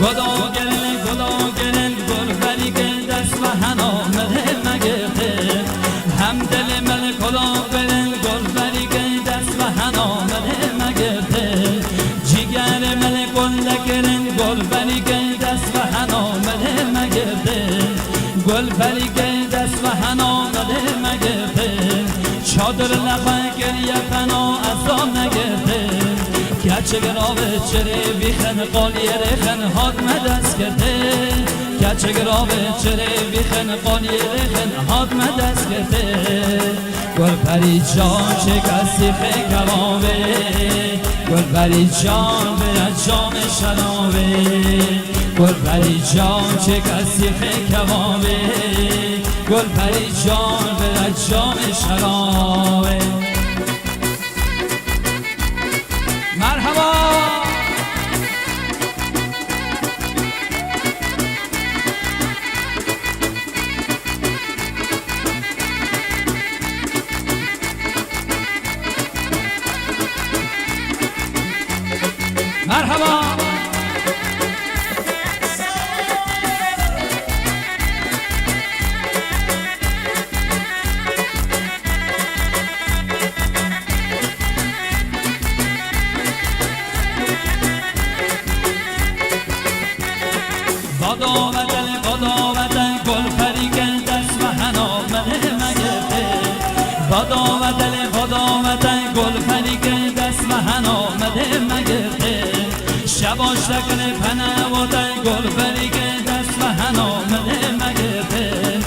گلن گل بری که دست و هنامده مگرده هم دل من گلن گل بری که دست و هنامده مگرده جگر من گلن گل بری که دست و هنامده مگرده گل بری که دست و هنامده مگرده چادر لخه گریه پناه از آن نگرده گچه گرابه چره بیخن قالی رخن حادم دست کرده گچه گرابه چره بیخن قالی رخن حادم دست کرده گل پری جان چه کسی خیکوابه گل پری جان برد جام شرابه گل پری جان چه کسی خیکوابه گل پری جان برد جام شرابه مرحبا مرحبا بادا وطن گل پری که دست و هنامده مگرده بادا وطن گل پری که دست و هنامده مگرده شباش تکنه پنه وطن گل پری که دست و هنامده مگرده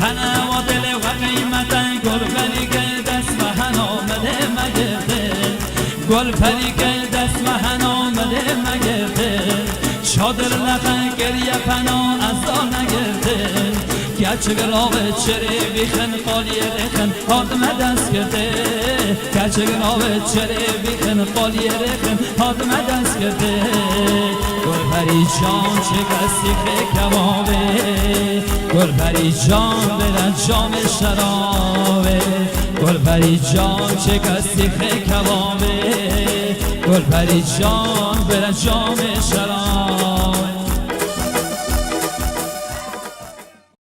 پنه و دل و قیمتن گل پری که دست و هنامده مگرده گل پری که دست و هنامده مگرده چادر لخن گریه پناه از آن نگرده گچه گرابه چره بیخن قالی رخن حادم دست کرده گچه گرابه چره بیخن قالی رخن حادم دست کرده گل پری جان چه کسی خیکوابه گل پری جان برد جام شرابه گل پری جان چه کسی خیکوابه گل پری جان برد جام شرابه